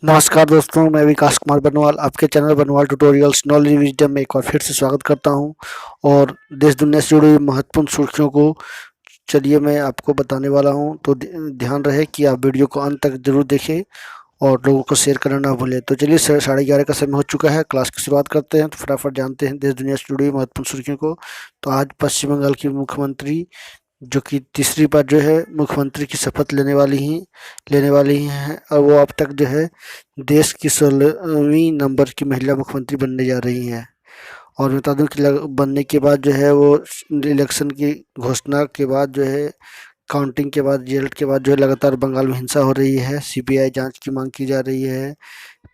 नमस्कार दोस्तों, मैं विकास कुमार बनवाल आपके चैनल बनवाल ट्यूटोरियल्स नॉलेज विजडम में एक बार फिर से स्वागत करता हूं। और देश दुनिया से जुड़ी हुई महत्वपूर्ण सुर्खियों को चलिए मैं आपको बताने वाला हूं। तो ध्यान रहे कि आप वीडियो को अंत तक जरूर देखें और लोगों को शेयर करना ना भूलें। तो चलिए 11:30 का समय हो चुका है, क्लास की शुरुआत करते हैं। तो फटाफट जानते हैं देश दुनिया से जुड़ी हुई महत्वपूर्ण सुर्खियों को। तो आज पश्चिम बंगाल की मुख्यमंत्री जो कि तीसरी बार जो है मुख्यमंत्री की शपथ लेने वाली हैं, और वो अब तक जो है देश की 16वीं नंबर की महिला मुख्यमंत्री बनने जा रही हैं। और मैं बता दूं कि बनने के बाद जो है वो इलेक्शन की घोषणा के बाद जो है काउंटिंग के बाद रिजल्ट के बाद जो है लगातार बंगाल में हिंसा हो रही है। सीबीआई जांच की मांग की जा रही है,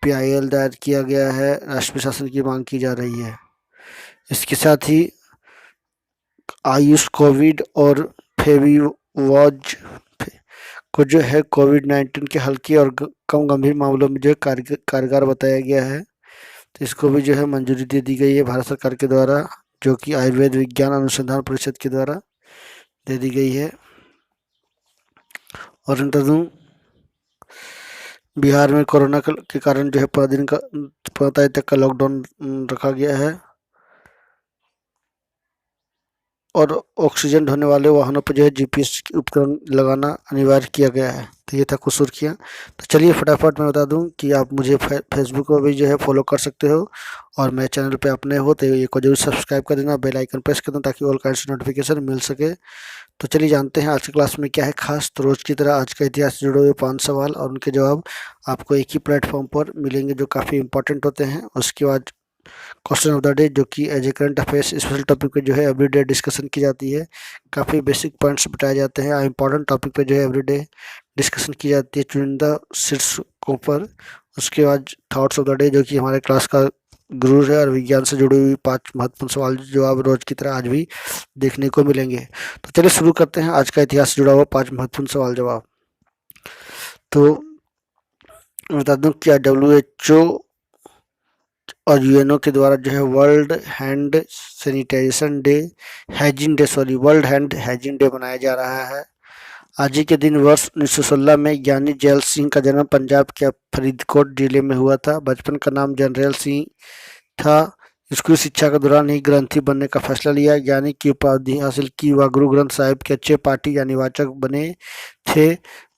पीआईएल दायर किया गया है, राष्ट्रीय शासन की मांग की जा रही है। इसके साथ ही आयुष कोविड और फेविवॉज को जो है कोविड-19 के हल्के और कम गंभीर मामलों में जो है कारगर बताया गया है। तो इसको भी जो है मंजूरी दे दी गई है भारत सरकार के द्वारा, जो कि आयुर्वेद विज्ञान अनुसंधान परिषद के द्वारा दे दी गई है। और बता दूं बिहार में कोरोना के कारण जो है 15 तारीख तक का लॉकडाउन रखा गया है और ऑक्सीजन ढोने वाले वाहनों पर जो है जीपीएस उपकरण लगाना अनिवार्य किया गया है। तो ये था कुछ सुर्खियाँ। तो चलिए फटाफट मैं बता दूं कि आप मुझे फेसबुक पर भी जो है फॉलो कर सकते हो, और मेरे चैनल पे आप नए हो तो ये को जरूर सब्सक्राइब कर देना, बेल आइकन प्रेस कर देना ताकि ऑल काइंड से नोटिफिकेशन मिल सके। तो चलिए जानते हैं आज की क्लास में क्या है खास। तो रोज़ की तरह आज का इतिहास से जुड़े हुए 5 सवाल और उनके जवाब आपको एक ही प्लेटफॉर्म पर मिलेंगे जो काफ़ी इंपॉर्टेंट होते हैं। उसके बाद क्वेश्चन ऑफ द डे, जो कि as a current affairs special topic पे जो है एवरीडे डिस्कशन की जाती है। काफ़ी बेसिक पॉइंट्स बताए जाते हैं, इंपॉर्टेंट टॉपिक पे जो है एवरीडे डिस्कशन की जाती है चुनिंदा शीर्षकों पर। उसके बाद थॉट्स ऑफ द डे, जो कि हमारे क्लास का गुरु है और विज्ञान से जुड़ी हुई 5 महत्वपूर्ण सवाल जवाब रोज की तरह आज भी देखने को मिलेंगे। तो चलिए शुरू करते हैं आज का इतिहास से जुड़ा हुआ 5 महत्वपूर्ण सवाल जवाब। तो बता दूं क्या WHO और यूएनओ के द्वारा जो है वर्ल्ड हैंड हाइजीन डे मनाया जा रहा है। आज ही के दिन वर्ष 1916 में ज्ञानी जैल सिंह का जन्म पंजाब के फरीदकोट जिले में हुआ था। बचपन का नाम जनरल सिंह था। स्कूली शिक्षा के दौरान ही ग्रंथी बनने का फैसला लिया। ज्ञानी की उपाधि हासिल की। वह गुरु ग्रंथ साहिब के अच्छे पाठी यानी वाचक बने थे।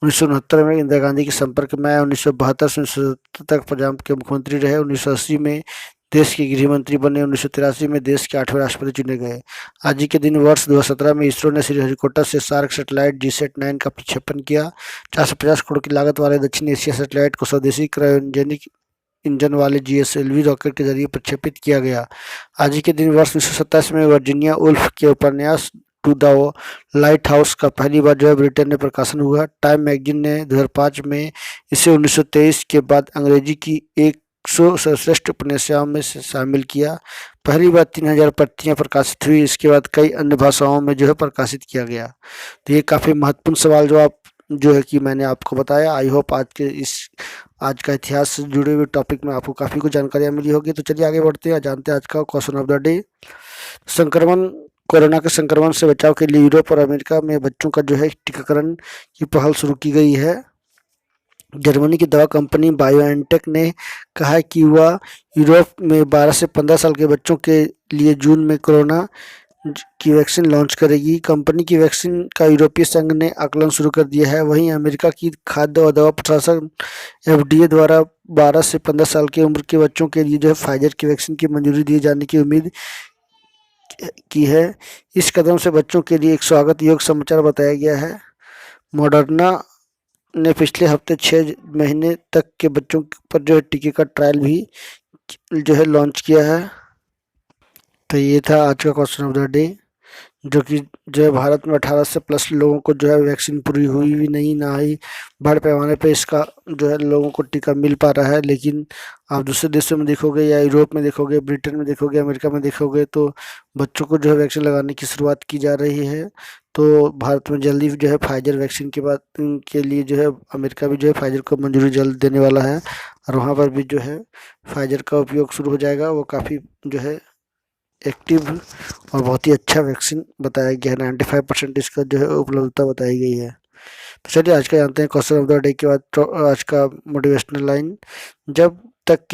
1969 में इंदिरा गांधी के संपर्क में आए। 1972 से 1977 तक पंजाब के मुख्यमंत्री रहे। 1980 में देश के गृह मंत्री बने। 1983 में देश के 8वें राष्ट्रपति चुने गए। आज ही के दिन वर्ष 2017 में इसरो ने श्रीहरिकोटा से सार्क सैटेलाइट GSAT-9 का प्रक्षेपण किया। 450 करोड़ की लागत वाले दक्षिण एशिया सैटेलाइट को स्वदेशी क्रायोजेनिक इंजन वाले GSLV रॉकेट के जरिए प्रक्षेपित किया गया। आज ही के दिन वर्ष 1927 में वर्जीनिया वुल्फ के उपन्यास टू द लाइट हाउस का पहली बार जो है ब्रिटेन में प्रकाशन हुआ। टाइम मैगजीन ने 2005 में इसे 1923 के बाद अंग्रेजी की 100 सर्वश्रेष्ठ उपन्यासों में से शामिल किया। पहली बार 3000 प्रतियां प्रकाशित हुई। इसके बाद कई अन्य भाषाओं में जो है प्रकाशित किया गया। तो ये काफ़ी महत्वपूर्ण सवाल जो है कि मैंने आपको बताया। आई होप आज का इतिहास से जुड़े हुए टॉपिक में आपको काफ़ी कुछ जानकारियाँ मिली होगी। तो चलिए आगे बढ़ते हैं, जानते हैं आज का question of the day. Corona के संक्रमण से बचाव के लिए यूरोप और अमेरिका में बच्चों का जो है टीकाकरण की पहल शुरू की गई है। जर्मनी की दवा कंपनी बायोएनटेक ने कहा है कि वह यूरोप में 12 से 15 साल के बच्चों के लिए जून में कोरोना की वैक्सीन लॉन्च करेगी। कंपनी की वैक्सीन का यूरोपीय संघ ने आकलन शुरू कर दिया है। वहीं अमेरिका की खाद्य और दवा प्रशासन FDA द्वारा 12 से 15 साल की उम्र के बच्चों के लिए जो है फाइजर की वैक्सीन की मंजूरी दिए जाने की उम्मीद की है। इस कदम से बच्चों के लिए एक स्वागत योग्य समाचार बताया गया है। मॉडर्ना ने पिछले हफ्ते 6 महीने तक के बच्चों पर जो है टीके का ट्रायल भी जो है लॉन्च किया है। तो ये था आज का क्वेश्चन ऑफ द डे, जो कि जो है भारत में 18 से प्लस लोगों को जो है वैक्सीन पूरी हुई भी नहीं, ना ही बड़े पैमाने पे इसका जो है लोगों को टीका मिल पा रहा है। लेकिन आप दूसरे देशों में देखोगे या यूरोप में देखोगे, ब्रिटेन में देखोगे, अमेरिका में देखोगे तो बच्चों को जो है वैक्सीन लगाने की शुरुआत की जा रही है। तो भारत में जल्दी जो है फाइजर वैक्सीन के बाद के लिए जो है अमेरिका भी जो है फाइजर को मंजूरी जल्द देने वाला है, और वहाँ पर भी जो है फाइजर का उपयोग शुरू हो जाएगा। वो काफ़ी जो है एक्टिव और बहुत ही अच्छा वैक्सीन बताया गया है। 95% इसका जो है उपलब्धता बताई गई है। तो चलिए आज का जानते हैं क्वेश्चन ऑफ द डे के बाद आज का मोटिवेशनल लाइन। जब जब तक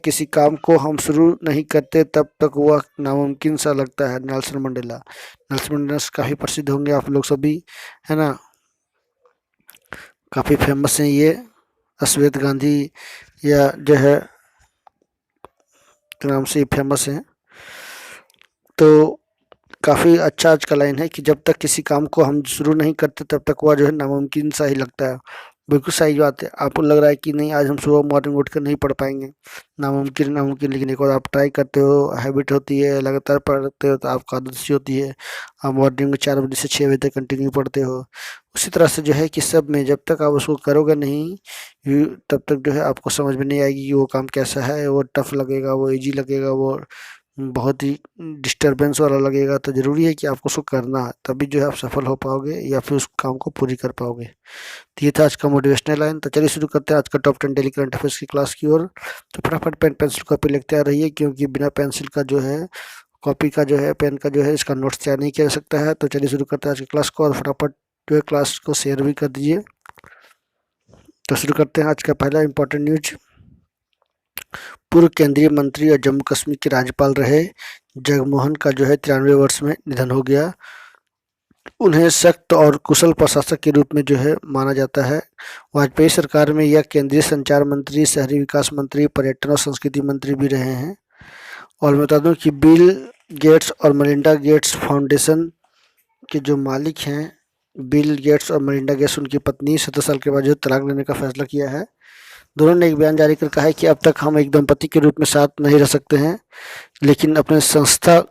किसी काम को हम शुरू नहीं करते तब तक वह नामुमकिन सा लगता है। Nelson Mandela. नेल्सन मंडेला काफ़ी प्रसिद्ध होंगे आप लोग सभी, है ना, काफ़ी फेमस हैं ये। अश्वेत गांधी या जो है के नाम से फेमस हैं। तो काफ़ी अच्छा आज का लाइन है कि जब तक किसी काम को हम शुरू नहीं करते तब तक वह जो है नामुमकिन सा ही लगता है। बिल्कुल सही बात है। आपको लग रहा है कि नहीं आज हम सुबह मॉर्निंग उठ कर नहीं पढ़ पाएंगे, नामुमकिन नामुमकिन, लेकिन एक बार आप ट्राई करते हो, हैबिट होती है, लगातार पढ़ते हो तो आपको आदत सी होती है। आप मॉर्निंग में 4 बजे से 6 बजे तक कंटिन्यू पढ़ते हो। उसी तरह से जो है कि सब में जब तक आप उसको करोगे नहीं तब तक जो है आपको समझ में नहीं आएगी कि वो काम कैसा है। वो टफ लगेगा, वो ईजी लगेगा, वो बहुत ही डिस्टर्बेंस वाला लगेगा। तो ज़रूरी है कि आपको उसको करना है, तभी जो है आप सफल हो पाओगे या फिर उस काम को पूरी कर पाओगे। तो ये था आज का मोटिवेशनल लाइन। तो चलिए शुरू करते हैं आज का टॉप 10 डेली करंट अफेयर्स की क्लास की ओर। तो फटाफट पेन पेंसिल कॉपी लिखते आ रही है, क्योंकि बिना पेंसिल का जो है, कॉपी का जो है, पेन का जो है, इसका नोट्स तैयार नहीं किया जा सकता है। तो चलिए शुरू करते हैं आज की क्लास को, और फटाफट जो है क्लास को शेयर भी कर दीजिए। तो शुरू करते हैं आज का पहला इंपॉर्टेंट न्यूज। पूर्व केंद्रीय मंत्री और जम्मू कश्मीर के राज्यपाल रहे जगमोहन का जो है 93 वर्ष में निधन हो गया। उन्हें सख्त और कुशल प्रशासक के रूप में जो है माना जाता है। वाजपेयी सरकार में यह केंद्रीय संचार मंत्री, शहरी विकास मंत्री, पर्यटन और संस्कृति मंत्री भी रहे हैं। और मैं बता दूं कि बिल गेट्स और मेलिंडा गेट्स फाउंडेशन के जो मालिक हैं, बिल गेट्स और मेलिंडा गेट्स, उनकी पत्नी 17 साल के बाद जो तलाक लेने का फैसला किया है। दोनों ने एक बयान जारी कर कहा है कि अब तक हम एक दंपति के रूप में साथ नहीं रह सकते हैं, लेकिन अपने संस्था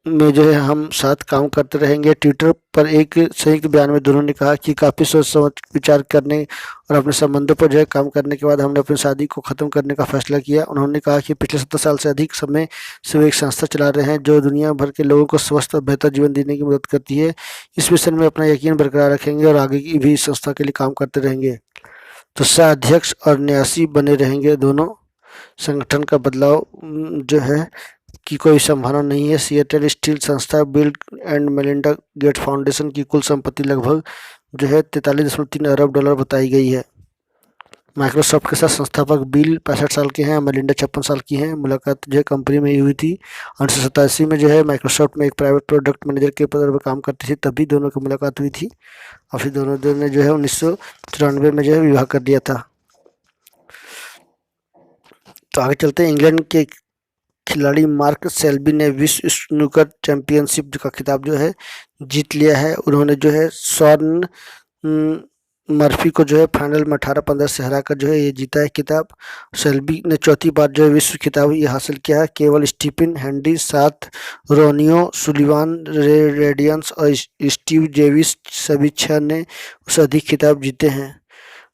में जो है हम साथ काम करते रहेंगे। ट्विटर पर एक संयुक्त बयान में दोनों ने कहा कि काफ़ी सोच समझ विचार करने और अपने संबंधों पर जो है काम करने के बाद हमने अपनी शादी को ख़त्म करने का फैसला किया। उन्होंने कहा कि पिछले 70 साल से अधिक समय से वे एक संस्था चला रहे हैं जो दुनिया भर के लोगों को स्वस्थ और बेहतर जीवन जीने की मदद करती है। इस मिशन में अपना यकीन बरकरार रखेंगे और आगे की भी संस्था के लिए काम करते रहेंगे। तो सह अध्यक्ष और न्यासी बने रहेंगे दोनों। संगठन का बदलाव जो है की कोई संभावना नहीं है। सिएटल स्टील संस्था, bill and Melinda Gates foundation की कुल संपत्ति लगभग जो है 43.3 अरब डॉलर बताई गई है। माइक्रोसॉफ्ट के साथ संस्थापक बिल 65 साल के हैं, मेलिंडा 56 साल की हैं। मुलाकात जो है कंपनी में हुई थी 1987 में, जो है माइक्रोसॉफ्ट में एक प्राइवेट प्रोडक्ट मैनेजर के पद पर काम करती थी, तभी दोनों की मुलाकात हुई थी। और फिर दोनों ने जो है 1994 में जो है विवाह कर दिया था। तो आगे चलते हैं। इंग्लैंड के खिलाड़ी मार्क सेल्बी ने विश्व स्नूकर चैंपियनशिप का खिताब जो है जीत लिया है। उन्होंने जो है शॉन मर्फी को जो है फाइनल में 18-15 से हराकर जो है ये जीता है खिताब। सेल्बी ने चौथी बार जो है विश्व खिताब ये हासिल किया है। केवल स्टीफन हैंडी, साथ रोनियो सुलिवान, रे रेडियंस और स्टीव डेविस सभी 6 ने उससे अधिक खिताब जीते हैं।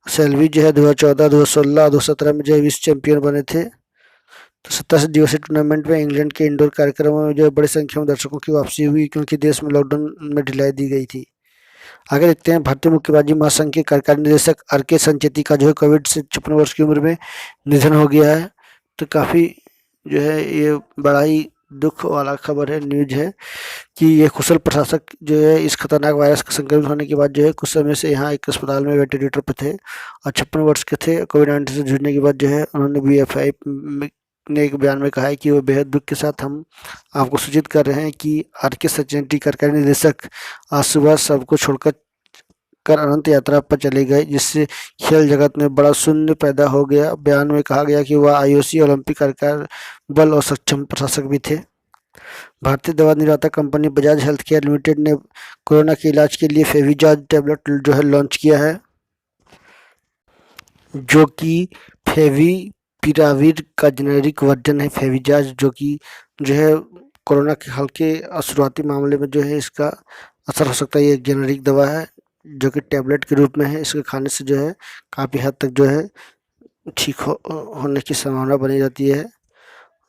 सेल्बी जो है 2014, 2016 और 2017 में जो है विश्व चैंपियन बने थे। तो 27 दिवसीय टूर्नामेंट में इंग्लैंड के इंडोर कार्यक्रमों में जो है बड़ी संख्या में दर्शकों की वापसी हुई, क्योंकि देश में लॉकडाउन में ढिलाई दी गई थी। आगे देखते हैं। भारतीय मुक्केबाजी महासंघ के कार्यकारी निदेशक आर.के. संचेती का जो है कोविड से 56 वर्ष की उम्र में निधन हो गया है। तो काफ़ी जो है ये बड़ा ही दुख वाला खबर है, न्यूज है कि ये कुशल प्रशासक जो है इस खतरनाक वायरस का संक्रमित होने के बाद जो है कुछ समय से यहाँ एक अस्पताल में वेंटिलेटर पर थे और 56 वर्ष के थे। कोविड-19 से जूझने के बाद जो है उन्होंने बीएफआई ने एक बयान में कहा है कि वो बेहद दुख के साथ हम आपको सूचित कर रहे हैं कि आर.के. संचेती कार्यकारी निदेशक आज सुबह सबको छोड़कर अनंत यात्रा पर चले गए, जिससे खेल जगत में बड़ा शून्य पैदा हो गया। बयान में कहा गया कि वह आईओसी, ओलंपिक कार्यकारी बल और सक्षम प्रशासक भी थे। भारतीय दवा निर्माता कंपनी बजाज हेल्थकेयर लिमिटेड ने कोरोना के इलाज के लिए फेविजाज टैबलेट जो है लॉन्च किया है, जो कि फेविपिराविर का जेनेरिक वर्जन है। फेविजाज जो कि जो है कोरोना के हल्के और शुरुआती मामले में जो है इसका असर हो सकता है। ये एक जेनेरिक दवा है जो कि टैबलेट के रूप में है। इसके खाने से जो है काफ़ी हद तक जो है ठीक होने की संभावना बनी रहती है।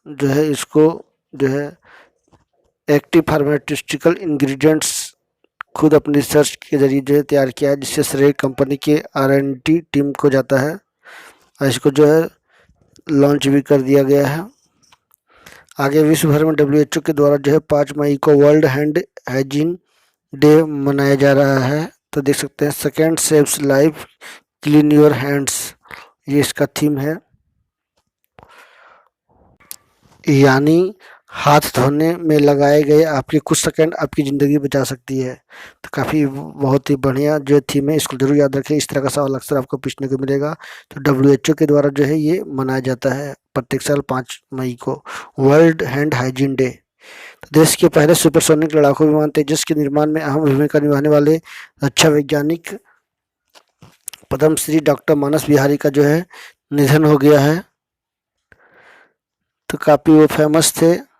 जो है इसको जो है एक्टिव फार्मास्यूटिकल इंग्रेडिएंट्स खुद अपनी रिसर्च के जरिए जो है तैयार किया है, जिससे श्रेय कंपनी के R&D टीम को जाता है और इसको जो है लॉन्च भी कर दिया गया है। आगे विश्व भर में WHO के द्वारा जो है 5 मई को वर्ल्ड हैंड हाइजीन डे मनाया जा रहा है। तो देख सकते हैं second saves life, clean your hands, ये इसका थीम है। यानी हाथ धोने में लगाए गए आपके कुछ सेकंड आपकी ज़िंदगी बचा सकती है। तो काफ़ी बहुत ही बढ़िया जो थीम है, इसको ज़रूर याद रखें। इस तरह का सवाल अक्सर आपको पूछने को मिलेगा। तो WHO के द्वारा जो है ये मनाया जाता है प्रत्येक साल 5 मई को, वर्ल्ड हैंड हाइजीन डे। तो देश के पहले सुपरसोनिक लड़ाकू विमान तेजस के निर्माण में अहम भूमिका निभाने वाले रक्षा वैज्ञानिक पद्मश्री डॉक्टर मानस बिहारी का जो है निधन हो गया है। तो काफ़ी वो फेमस थे,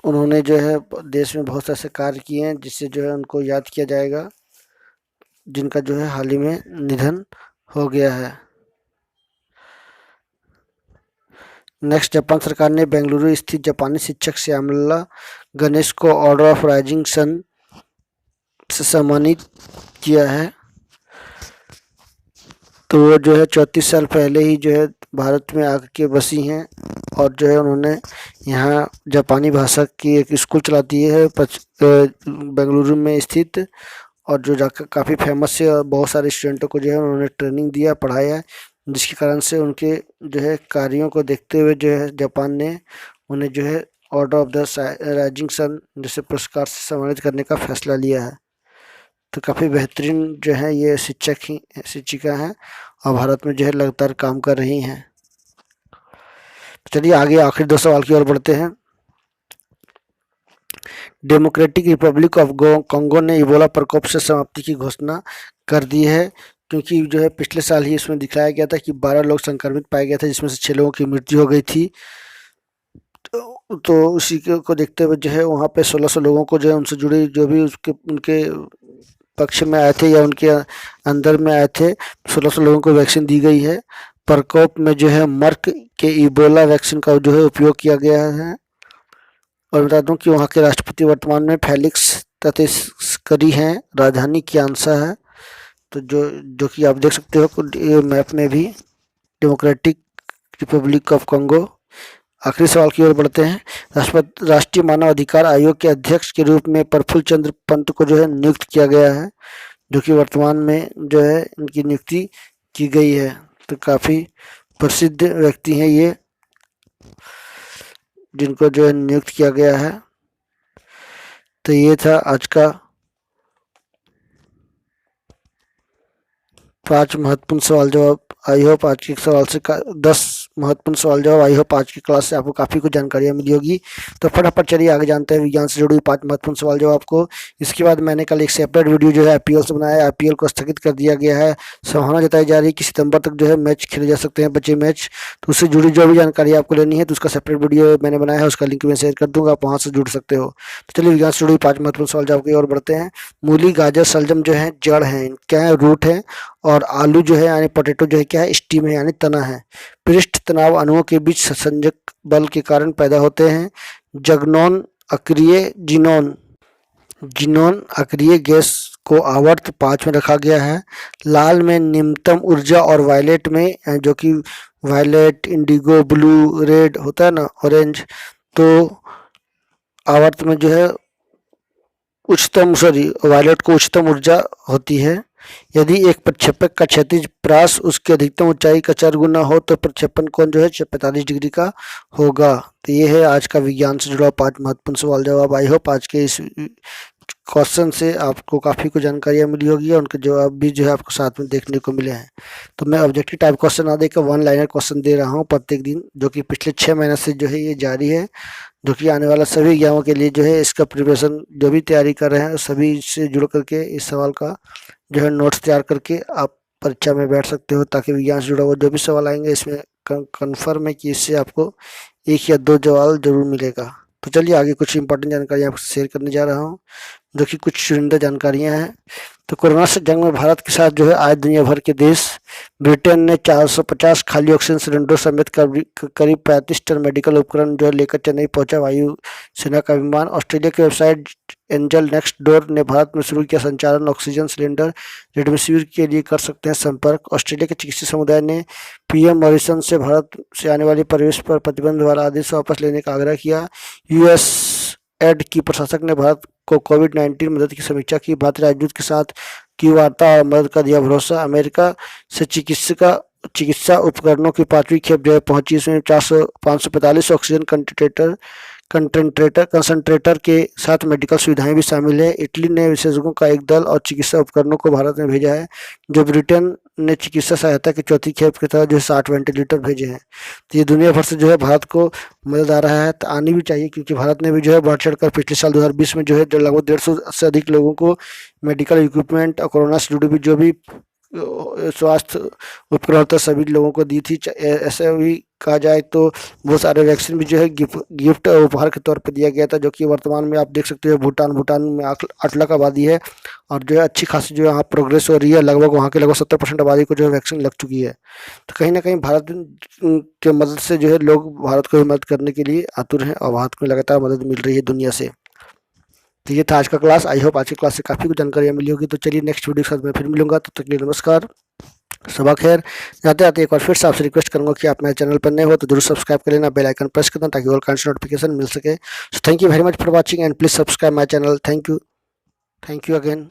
उन्होंने जो है देश में बहुत से ऐसे कार्य किए हैं जिससे जो है उनको याद किया जाएगा, जिनका जो है हाल ही में निधन हो गया है। नेक्स्ट, जापान सरकार ने बेंगलुरु स्थित जापानी शिक्षक श्यामला गणेश को ऑर्डर ऑफ राइजिंग सन से सम्मानित किया है। तो वो जो है 34 साल पहले ही जो है भारत में आकर के बसी हैं और जो है उन्होंने यहाँ जापानी भाषा की एक स्कूल चलाती है बेंगलुरु में स्थित, और जो जाकर काफ़ी फेमस है और बहुत सारे स्टूडेंटों को जो है उन्होंने ट्रेनिंग दिया, पढ़ाया, जिसके कारण से उनके जो है कार्यों को देखते हुए जो है जापान ने उन्हें जो है order of the rising sun जैसे पुरस्कार से सम्मानित करने का फैसला लिया है। तो काफ़ी बेहतरीन जो है ये शिक्षिका हैं और भारत में जो है लगातार काम कर रही हैं। चलिए आगे आखिरी 2 सवाल की ओर बढ़ते हैं। डेमोक्रेटिक रिपब्लिक ऑफ कांगो ने इबोला प्रकोप से समाप्ति की घोषणा कर दी है, क्योंकि जो है पिछले साल ही इसमें दिखाया गया था कि 12 लोग संक्रमित पाए गए थे, जिसमें से 6 लोगों की मृत्यु हो गई थी। तो उसी को देखते हुए जो है वहाँ पे 1600 लोगों को जो है उनसे जुड़े जो भी उनके पक्ष में आए थे या उनके अंदर में आए थे, 1600 लोगों को वैक्सीन दी गई है। प्रकोप में जो है मर्क के इबोला वैक्सीन का जो है उपयोग किया गया है। और बता दूं कि वहाँ के राष्ट्रपति वर्तमान में फेलिक्स तस्करी हैं, राजधानी कियानसा है। तो जो कि आप देख सकते हो मैप में भी, डेमोक्रेटिक रिपब्लिक ऑफ कांगो। आखिरी सवाल की ओर बढ़ते हैं। राष्ट्रीय मानव अधिकार आयोग के अध्यक्ष के रूप में प्रफुल्ल चंद्र पंत को जो है नियुक्त किया गया है, जो कि वर्तमान में जो है इनकी नियुक्ति की गई है। तो काफ़ी प्रसिद्ध व्यक्ति हैं ये, जिनको जो है नियुक्त किया गया है। तो ये था आज का 5 महत्वपूर्ण सवाल जवाब। आई होप आज के सवाल से 10 महत्वपूर्ण सवाल जवाब, आई होप आज की क्लास से आपको काफ़ी कुछ जानकारियाँ मिली होगी। तो फटाफट चलिए आगे जानते हैं विज्ञान से जुड़ी 5 महत्वपूर्ण सवाल जवाब को। इसके बाद मैंने कल एक सेपरेट वीडियो जो है IPL से बनाया है, IPL को स्थगित कर दिया गया है। संभावना जताई जा रही है कि सितंबर तक जो है मैच खेले जा सकते हैं, बचे मैच। तो उससे जुड़ी जो भी जानकारी आपको लेनी है तो उसका सेपरेट वीडियो मैंने बनाया है, उसका लिंक मैं शेयर कर दूंगा, आप वहाँ से जुड़ सकते हो। तो चलिए विज्ञान से जुड़ी 5 महत्वपूर्ण सवाल जवाब की ओर बढ़ते हैं। मूली, गाजर, शलजम जो है जड़ हैं, क्या है, रूट है। और आलू जो है यानी पोटैटो जो है क्या है, स्टीम है यानी तना है। पृष्ठ तनाव अणुओं के बीच संसंजक बल के कारण पैदा होते हैं। जगनोन अक्रिय जिनोन अक्रिय गैस को आवर्त 5 में रखा गया है। लाल में निम्नतम ऊर्जा और वायलेट में, जो कि वायलेट, इंडिगो, ब्लू, रेड होता है ना, ऑरेंज, तो आवर्त में जो है वायलेट को उच्चतम ऊर्जा होती है। यदि एक प्रक्षेपक का क्षैतिज प्रास उसकी अधिकतम ऊंचाई का 4 गुना हो तो प्रक्षेपण कोण जो है 45 डिग्री का होगा। तो ये है आज का विज्ञान से जुड़ा 5 महत्वपूर्ण सवाल जवाब। आई होप आज के इस क्वेश्चन से आपको काफ़ी कुछ जानकारियाँ मिली होगी और उनके जवाब भी जो है आपको साथ में देखने को मिले हैं। तो मैं ऑब्जेक्टिव टाइप क्वेश्चन ना देकर 1 लाइनर क्वेश्चन दे रहा हूँ प्रत्येक दिन, जो कि पिछले 6 महीने से जो है ये जारी है, जो कि आने वाला सभी एग्जामों के लिए जो है इसका प्रिपरेशन जो भी तैयारी कर रहे हैं सभी से जुड़ करके इस सवाल का जो है नोट्स तैयार करके आप परीक्षा में बैठ सकते हो, ताकि विज्ञान से जुड़ा हुआ जो भी सवाल आएंगे इसमें कन्फर्म है कि इससे आपको 1 या 2 जवाब जरूर मिलेगा। तो चलिए आगे कुछ इंपॉर्टेंट जानकारी आपको शेयर करने जा रहा हूँ, जो कि कुछ चुनिंदा जानकारियाँ हैं। तो कोरोना से जंग में भारत के साथ जो है आज दुनिया भर के देश। ब्रिटेन ने 450 खाली ऑक्सीजन सिलेंडरों समेत करीब 35 टन मेडिकल उपकरण जो है लेकर चेन्नई पहुंचा वायु सेना का विमान। ऑस्ट्रेलिया की वेबसाइट एंजल नेक्स्ट डोर ने भारत में शुरू किया संचालन, ऑक्सीजन सिलेंडर रेमडेसिविर के लिए कर सकते हैं संपर्क। ऑस्ट्रेलिया के चिकित्सक समुदाय ने PM मॉरिसन से भारत से आने वाले प्रवेश पर प्रतिबंध वाला आदेश वापस लेने का आग्रह किया। US एड की प्रशासक ने भारत को कोविड-19 मदद की समीक्षा की। भारतीय राजदूत के साथ की वार्ता और मदद का दिया भरोसा। अमेरिका से चिकित्सा उपकरणों की 5वीं खेप जो है पहुंची। इसमें 545 ऑक्सीजन कंसंट्रेटर के साथ मेडिकल सुविधाएं भी शामिल है। इटली ने विशेषज्ञों का एक दल और चिकित्सा उपकरणों को भारत में भेजा है। जो ब्रिटेन ने चिकित्सा सहायता की चौथी खेप की तरह जो 60 वेंटिलेटर भेजे हैं। तो ये दुनिया भर से जो है भारत को मदद आ रहा है, तो आनी भी चाहिए, क्योंकि भारत ने भी जो है बढ़ चढ़कर पिछले साल 2020 में जो है लगभग 150 से अधिक लोगों को मेडिकल इक्विपमेंट और कोरोना से जुड़ी हुई जो भी स्वास्थ्य उपकरण होता है सभी लोगों को दी थी। ऐसे भी कहा जाए तो बहुत सारे वैक्सीन भी जो है गिफ्ट उपहार के तौर पे दिया गया था, जो कि वर्तमान में आप देख सकते हो भूटान में 8 लाख आबादी है और जो है अच्छी खासी जो है यहाँ प्रोग्रेस हो रही है। लगभग वहाँ के लगभग 70% आबादी को जो है वैक्सीन लग चुकी है। तो कहीं ना कहीं भारत के मदद से जो है लोग भारत को भी मदद करने के लिए आतुर हैं और भारत को लगातार मदद मिल रही है दुनिया से। तो ये था आज का क्लास। आई होप आज की क्लास से काफ़ी कुछ जानकारियाँ मिली होगी। तो चलिए नेक्स्ट वीडियो के साथ मैं फिर मिलूंगा, तब तक के लिए नमस्कार, सबा खैर। जाते जाते एक बार फिर से आपसे रिक्वेस्ट करूंगा कि आप मेरे चैनल पर नए हो तो जरूर सब्सक्राइब कर लेना, बेल आइकन प्रेस कर देना ताकि ऑल काइंड नोटिफिकेशन मिल सके। So thank you very much for watching and please subscribe my channel. Thank you again.